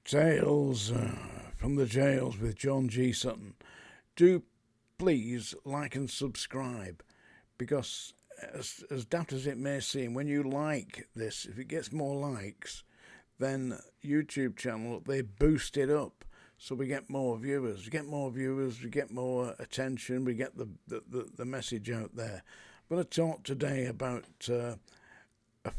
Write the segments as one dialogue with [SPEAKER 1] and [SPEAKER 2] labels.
[SPEAKER 1] Tales from the Jails with John G. Sutton. Do please like and subscribe, because as daft as it may seem, when you like this, if it gets more likes, then YouTube channel, they boost it up, so we get more viewers. We get more attention, we get the message out there. I'm going to talk today about a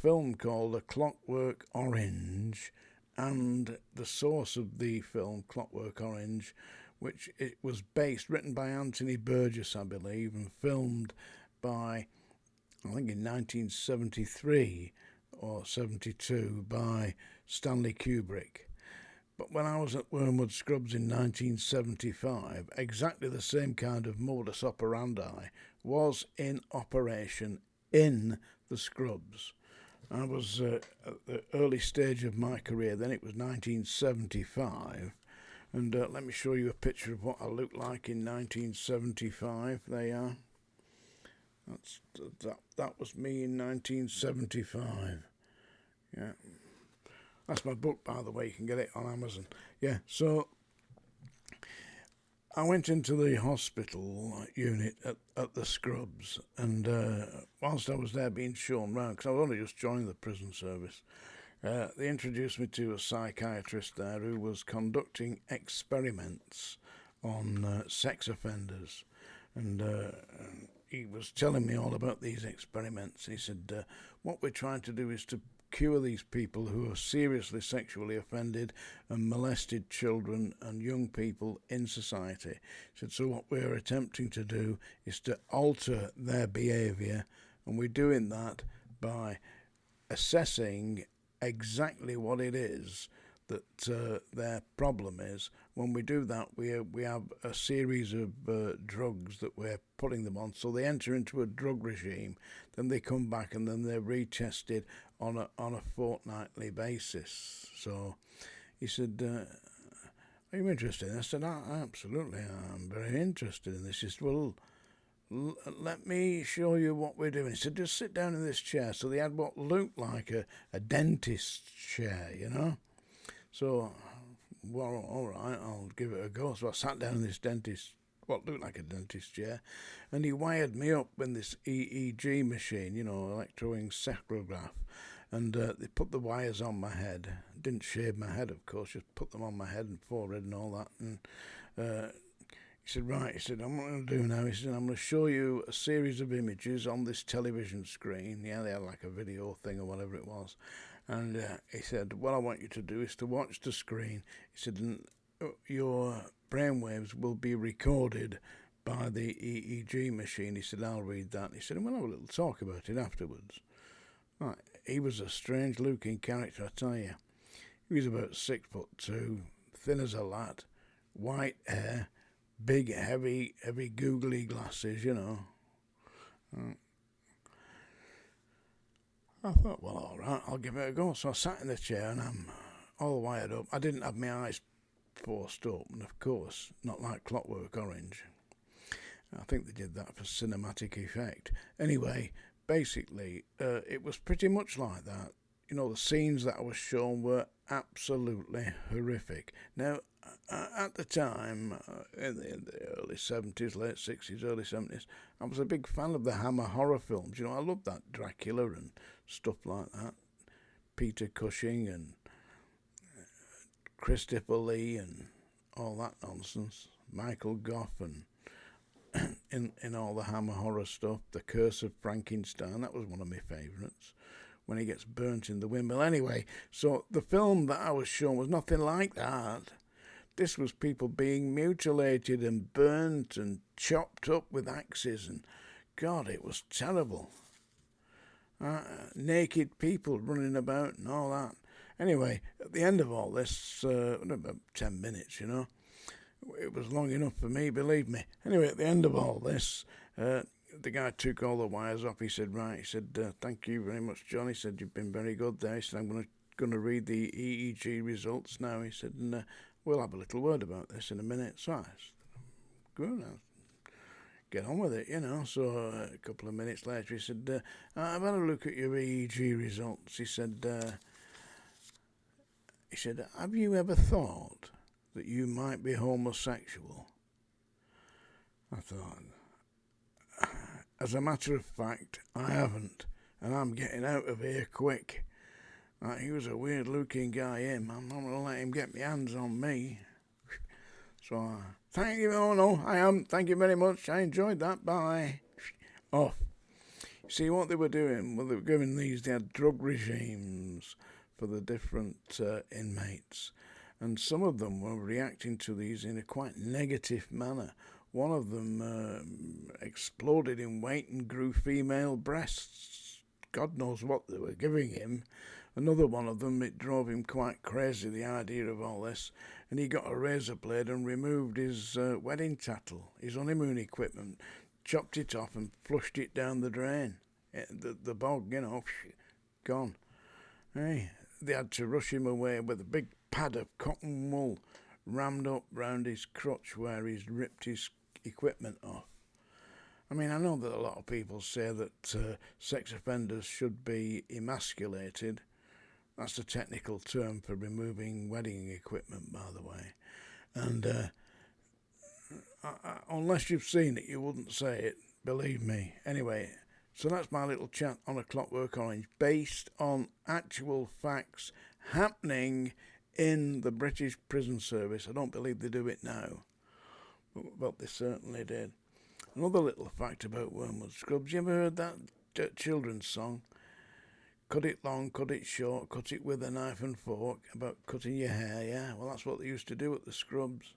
[SPEAKER 1] film called A Clockwork Orange, and the source of the film, Clockwork Orange, which it was written by Anthony Burgess, I believe, and filmed by, I think in 1973 or 72, by Stanley Kubrick. But when I was at Wormwood Scrubs in 1975, exactly the same kind of modus operandi was in operation in the Scrubs. I was at the early stage of my career then. It was 1975, and let me show you a picture of what I looked like in 1975. There you are. That was me in 1975. Yeah, that's my book, by the way. You can get it on Amazon. Yeah, so I went into the hospital unit at the Scrubs, and whilst I was there being shown round, because I was only just joining the prison service, they introduced me to a psychiatrist there who was conducting experiments on sex offenders, and he was telling me all about these experiments. He said, what we're trying to do is to cure these people who are seriously sexually offended and molested children and young people in society. He said, so what we're attempting to do is to alter their behaviour, and we're doing that by assessing exactly what it is that their problem is. When we do that, we have a series of drugs that we're putting them on, so they enter into a drug regime, then they come back and then they're retested on a fortnightly basis. So he said, are you interested? I said, absolutely, I'm very interested in this. He said, well, let me show you what we're doing. He said, just sit down in this chair. So they had what looked like a dentist's chair, you know. So, well, all right, I'll give it a go. So I sat down in this what looked like a dentist chair, and he wired me up in this EEG machine, you know, electroencephalograph, and they put the wires on my head. Didn't shave my head, of course, just put them on my head and forehead and all that. And he said, right, he said, I'm what I'm going to do now. He said, I'm going to show you a series of images on this television screen. Yeah, they had like a video thing or whatever it was. And he said, what I want you to do is to watch the screen. He said, and your brainwaves will be recorded by the EEG machine. He said, I'll read that. He said, and we'll have a little talk about it afterwards. Right, he was a strange looking character, I tell you. He was about 6'2", thin as a lat, white hair, big, heavy, googly glasses, you know. I thought, well, all right, I'll give it a go. So I sat in the chair and I'm all wired up. I didn't have my eyes forced open, of course, not like Clockwork Orange. I think they did that for cinematic effect. Anyway, basically, it was pretty much like that. You know, the scenes that I was shown were absolutely horrific. Now, at the time, in the early 70s, late 60s, early 70s, I was a big fan of the Hammer horror films. You know, I loved that Dracula and stuff like that. Peter Cushing and Christopher Lee and all that nonsense. Michael Gough and in all the Hammer horror stuff. The Curse of Frankenstein, that was one of my favourites, when he gets burnt in the windmill. Anyway, so the film that I was shown was nothing like that. This was people being mutilated and burnt and chopped up with axes, and God, it was terrible. Naked people running about and all that. Anyway, at the end of all this, about 10 minutes, you know, it was long enough for me, believe me. Anyway, at the end of all this, the guy took all the wires off. He said, right, he said, thank you very much, John. He said, you've been very good there. He said, I'm going to read the EEG results now. He said, and we'll have a little word about this in a minute. So I said, good, now get on with it, you know. So a couple of minutes later, he said, I've had a look at your EEG results. He said, said, have you ever thought that you might be homosexual? I thought, as a matter of fact, I haven't, and I'm getting out of here quick. He was a weird-looking guy, him. I'm not going to let him get my hands on me. So, thank you. Oh, no, I am. Thank you very much. I enjoyed that. Bye. Off. See, what they were doing, well, they were giving they had drug regimes for the different inmates. And some of them were reacting to these in a quite negative manner. One of them exploded in weight and grew female breasts. God knows what they were giving him. Another one of them, it drove him quite crazy, the idea of all this. And he got a razor blade and removed his wedding tattle, his honeymoon equipment, chopped it off and flushed it down the drain. The bog, gone. Hey, they had to rush him away with a big pad of cotton wool rammed up round his crotch where he's ripped his equipment off. I mean, I know that a lot of people say that sex offenders should be emasculated. That's the technical term for removing wedding equipment, by the way. And unless you've seen it, you wouldn't say it, believe me. Anyway, so that's my little chat on A Clockwork Orange, based on actual facts happening in the British prison service. I don't believe they do it now, but they certainly did. Another little fact about Wormwood Scrubs. You ever heard that children's song? Cut it long, cut it short, cut it with a knife and fork, about cutting your hair, yeah? Well, that's what they used to do at the Scrubs.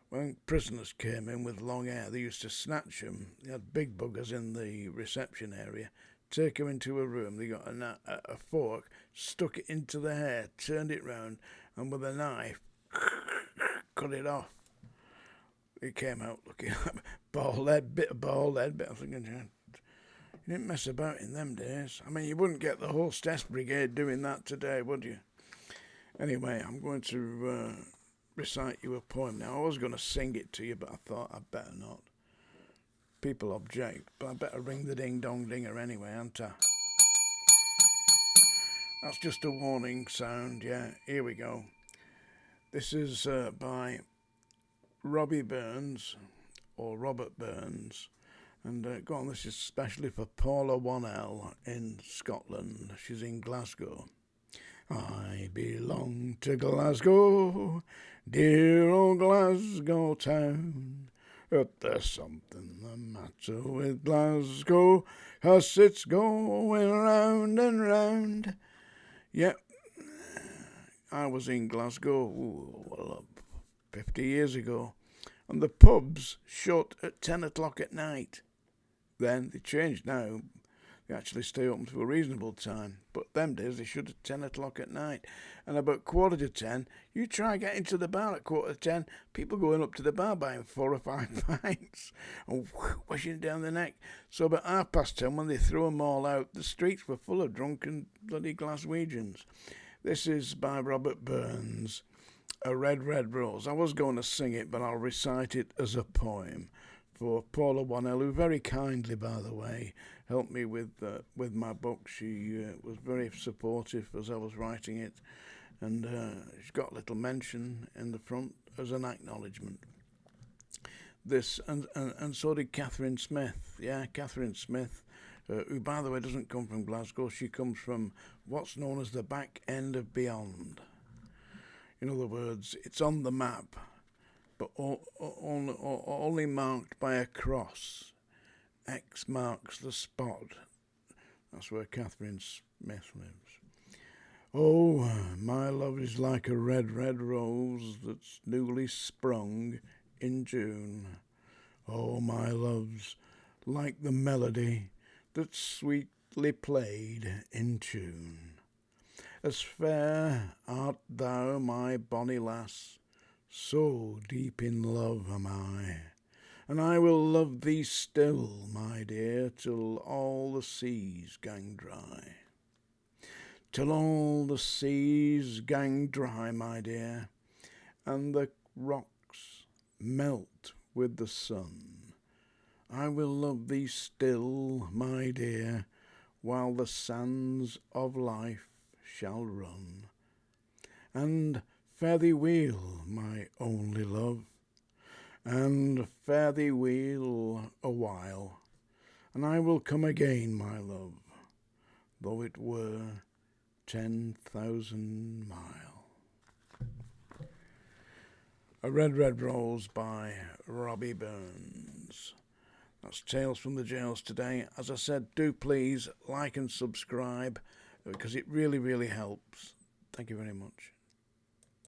[SPEAKER 1] When prisoners came in with long hair, they used to snatch them. They had big buggers in the reception area. Take them into a room. They got a fork, stuck it into the hair, turned it round, and with a knife, cut it off. It came out looking like bald head, bit of bald head, bit of thinking, you didn't mess about in them days. I mean, you wouldn't get the whole Hostess Brigade doing that today, would you? Anyway, I'm going to recite you a poem now. I was going to sing it to you, but I thought I'd better not. People object, but I better ring the ding-dong-dinger anyway, ain't I? That's just a warning sound, yeah. Here we go. This is by Robbie Burns, or Robert Burns. And go on, this is especially for Paula 1L in Scotland. She's in Glasgow. I belong to Glasgow, dear old Glasgow town. But there's something the matter with Glasgow, 'cause it's going round and round. Yep, I was in Glasgow 50 years ago, and the pubs shut at 10 o'clock at night. Then they changed now. They actually stay open to a reasonable time. But them days they shut at 10 o'clock at night. And about 9:45, you try getting to the bar at 9:45, people going up to the bar buying 4 or 5 pints and washing down the neck. So about 10:30, when they threw them all out, the streets were full of drunken bloody Glaswegians. This is by Robert Burns, A Red, Red Rose. I was going to sing it, but I'll recite it as a poem for Paula 1L, who very kindly, by the way, helped me with my book. She was very supportive as I was writing it, and she's got a little mention in the front as an acknowledgement. This, and so did Catherine Smith. Yeah, Catherine Smith, who, by the way, doesn't come from Glasgow. She comes from what's known as the back end of Beyond. In other words, it's on the map, but only marked by a cross. X marks the spot. That's where Catherine Smith lives. Oh, my love is like a red, red rose that's newly sprung in June. Oh, my love's like the melody that's sweetly played in tune. As fair art thou, my bonny lass, so deep in love am I, and I will love thee still, my dear, till all the seas gang dry. Till all the seas gang dry, my dear, and the rocks melt with the sun, I will love thee still, my dear, while the sands of life shall run. and fare thee weel, my only love, and fare thee weel a while, and I will come again, my love, though it were 10,000 mile. A Red, Red Rose by Robbie Burns. That's Tales from the Jails today. As I said, do please like and subscribe because it really, really helps. Thank you very much.